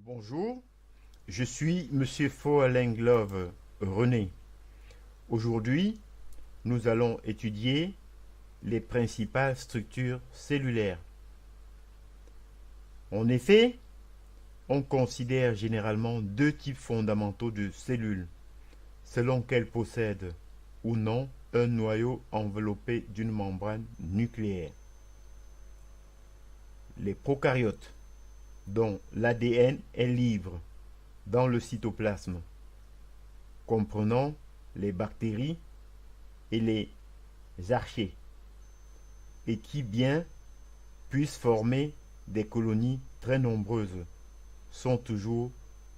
Bonjour, je suis Monsieur Foalenglove René. Aujourd'hui, nous allons étudier les principales structures cellulaires. En effet, on considère généralement deux types fondamentaux de cellules, selon qu'elles possèdent ou non un noyau enveloppé d'une membrane nucléaire. Les prokaryotes, dont l'ADN est libre dans le cytoplasme, comprenant les bactéries et les archées, et qui bien puissent former des colonies très nombreuses, sont toujours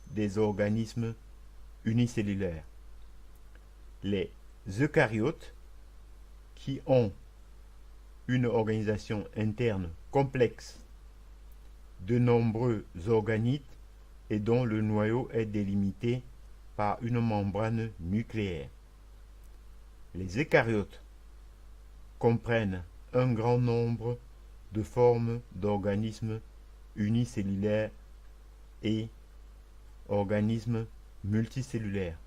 des organismes unicellulaires. Les eucaryotes, qui ont une organisation interne complexe, de nombreux organites et dont le noyau est délimité par une membrane nucléaire. Les eucaryotes comprennent un grand nombre de formes d'organismes unicellulaires et organismes multicellulaires.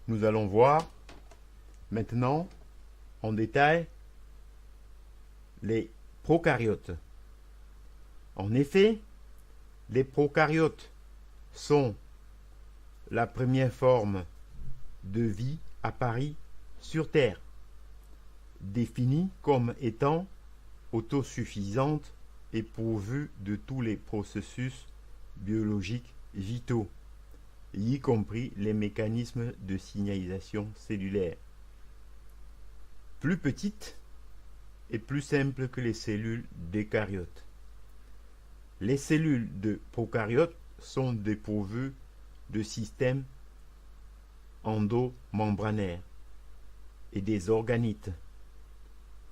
Nous allons voir maintenant en détail les prokaryotes. En effet, les prokaryotes sont la première forme de vie apparue sur Terre, définie comme étant autosuffisante et pourvue de tous les processus biologiques vitaux, y compris les mécanismes de signalisation cellulaire. Plus petite et plus simple que les cellules d'eucaryotes. Les cellules de prokaryotes sont dépourvues de systèmes endomembranaires et des organites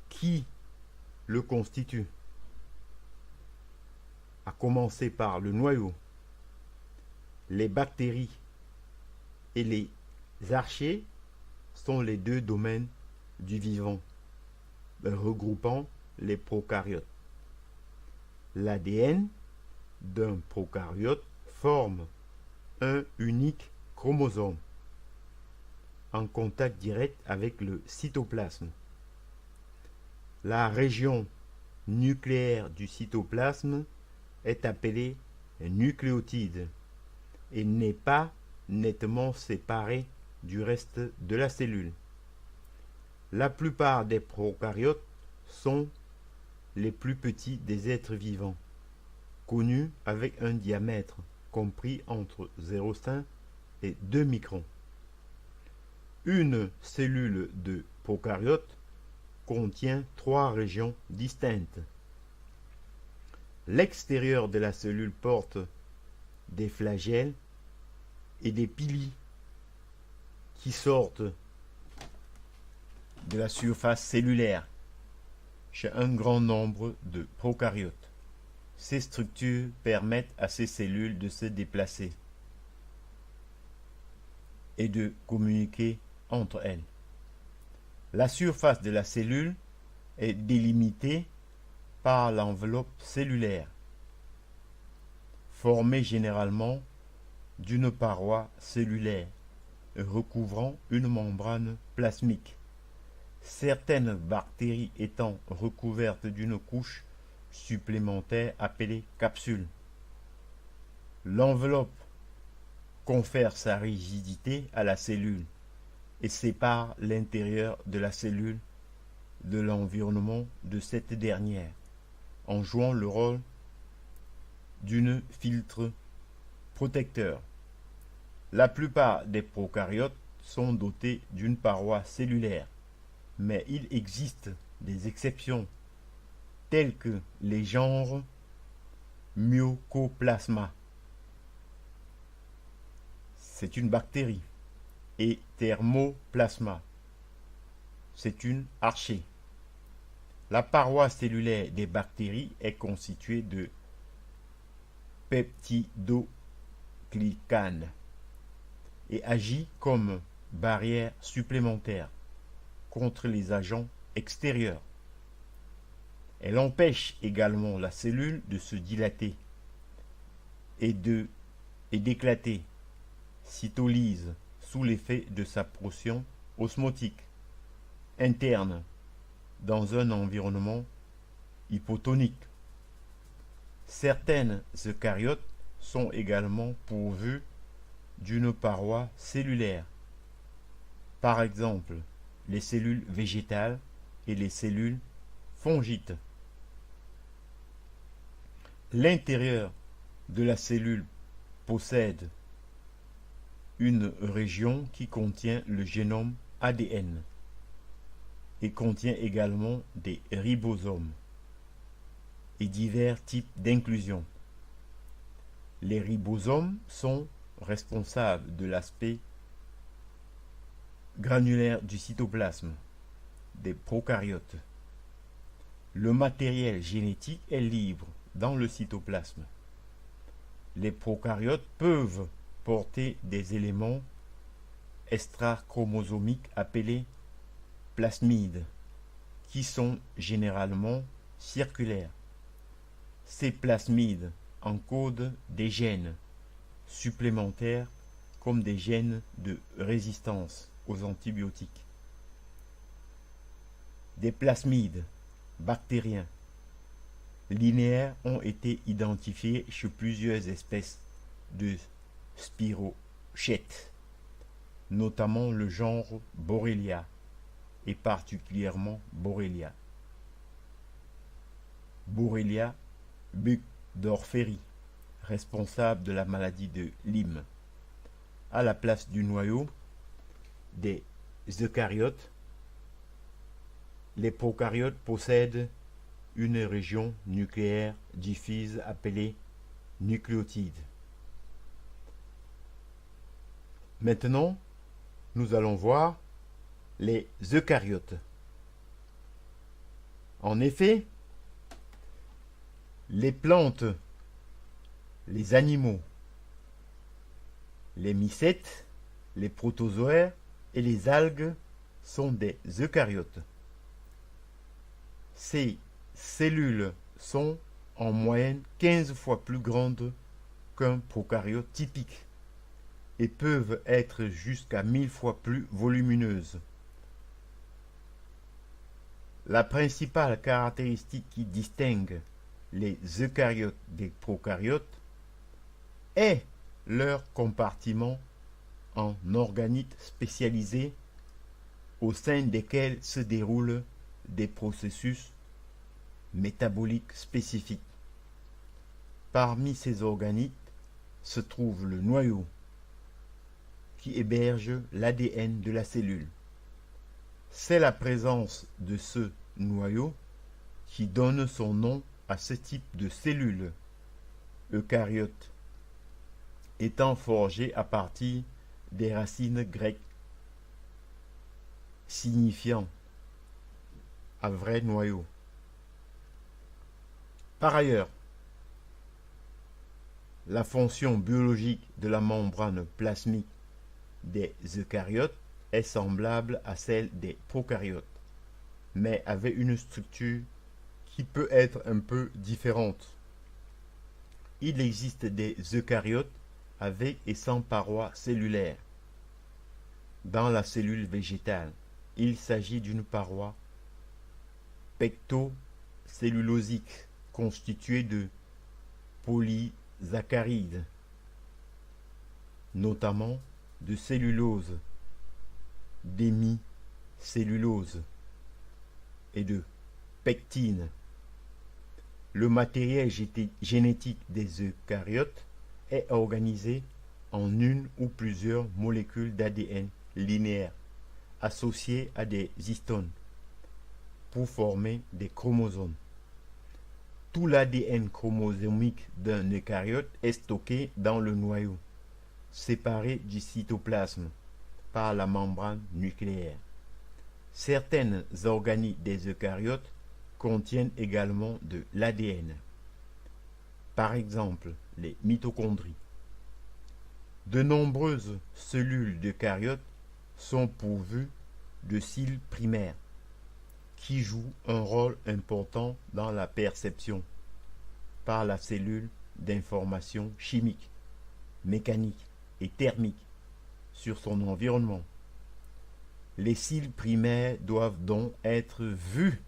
qui le constituent, à commencer par le noyau, les bactéries et les archées sont les deux domaines du vivant, regroupant les prokaryotes. L'ADN d'un prokaryote forme un unique chromosome en contact direct avec le cytoplasme. La région nucléaire du cytoplasme est appelée nucléotide et n'est pas nettement séparée du reste de la cellule. La plupart des prokaryotes sont les plus petits des êtres vivants, connus avec un diamètre compris entre 0,5 et 2 microns. Une cellule de prokaryote contient 3 régions distinctes. L'extérieur de la cellule porte des flagelles et des piliers qui sortent de la surface cellulaire chez un grand nombre de prokaryotes. Ces structures permettent à ces cellules de se déplacer et de communiquer entre elles. La surface de la cellule est délimitée par l'enveloppe cellulaire, formée généralement d'une paroi cellulaire recouvrant une membrane plasmique. Certaines bactéries étant recouvertes d'une couche supplémentaire appelée capsule. L'enveloppe confère sa rigidité à la cellule et sépare l'intérieur de la cellule de l'environnement de cette dernière, en jouant le rôle d'une filtre protecteur. La plupart des prokaryotes sont dotés d'une paroi cellulaire, mais il existe des exceptions, tels que les genres Mycoplasma, c'est une bactérie, et Thermoplasma, c'est une archée. La paroi cellulaire des bactéries est constituée de peptidoglycanes et agit comme barrière supplémentaire contre les agents extérieurs. Elle empêche également la cellule de se dilater et d'éclater, cytolyse, sous l'effet de sa portion osmotique interne dans un environnement hypotonique. Certaines eucaryotes sont également pourvues d'une paroi cellulaire, par exemple les cellules végétales et les cellules fongites. L'intérieur de la cellule possède une région qui contient le génome ADN et contient également des ribosomes et divers types d'inclusion. Les ribosomes sont responsables de l'aspect granulaire du cytoplasme des prokaryotes. Le matériel génétique est libre dans le cytoplasme. Les prokaryotes peuvent porter des éléments extrachromosomiques appelés plasmides, qui sont généralement circulaires. Ces plasmides encodent des gènes supplémentaires comme des gènes de résistance aux antibiotiques. Des plasmides bactériens linéaires ont été identifiés chez plusieurs espèces de spirochètes, notamment le genre Borrelia et particulièrement Borrelia Burgdorferi, responsable de la maladie de Lyme. À la place du noyau des eucaryotes, les prokaryotes possèdent une région nucléaire diffuse appelée nucléotide. Maintenant, nous allons voir les eucaryotes. En effet, les plantes, les animaux, les mycètes, les protozoaires et les algues sont des eucaryotes. Ces cellules sont en moyenne 15 fois plus grandes qu'un prokaryote typique et peuvent être jusqu'à 1000 fois plus volumineuses. La principale caractéristique qui distingue les eucaryotes des prokaryotes est leur compartiment en organites spécialisés au sein desquels se déroulent des processus métaboliques spécifiques. Parmi ces organites se trouve le noyau qui héberge l'ADN de la cellule. C'est la présence de ce noyau qui donne son nom à ce type de cellule eucaryote, étant forgé à partir des racines grecques signifiant un vrai noyau. Par ailleurs, la fonction biologique de la membrane plasmique des eucaryotes est semblable à celle des prokaryotes, mais avec une structure qui peut être un peu différente. Il existe des eucaryotes avec et sans parois cellulaires. Dans la cellule végétale, il s'agit d'une paroi pectocellulosique constituée de polysaccharides, notamment de cellulose, d'hémicellulose et de pectine. Le matériel génétique des eucaryotes est organisé en une ou plusieurs molécules d'ADN linéaires associées à des histones pour former des chromosomes. Tout l'ADN chromosomique d'un eucaryote est stocké dans le noyau, séparé du cytoplasme par la membrane nucléaire. Certaines organites des eucaryotes contiennent également de l'ADN. Par exemple, les mitochondries. De nombreuses cellules d'eucaryotes sont pourvues de cils primaires qui jouent un rôle important dans la perception par la cellule d'informations chimiques, mécaniques et thermiques sur son environnement. Les cils primaires doivent donc être vus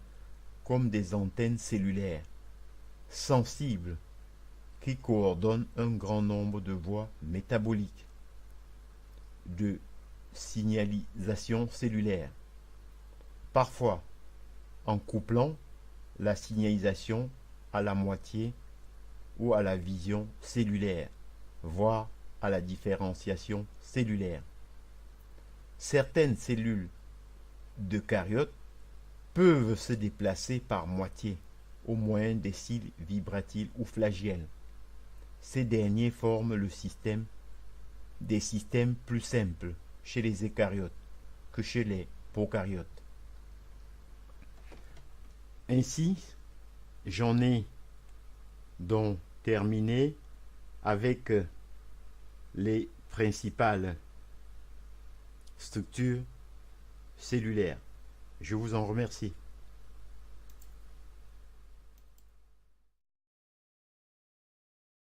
comme des antennes cellulaires, sensibles, qui coordonnent un grand nombre de voies métaboliques, de signalisation cellulaire, parfois en couplant la signalisation à la moitié ou à la vision cellulaire, voire à la différenciation cellulaire. Certaines cellules d'eucaryotes peuvent se déplacer par moitié au moyen des cils vibratiles ou flagiels. Ces derniers forment des systèmes plus simples chez les eucaryotes que chez les prokaryotes. Ainsi, j'en ai donc terminé avec les principales structures cellulaires. Je vous en remercie.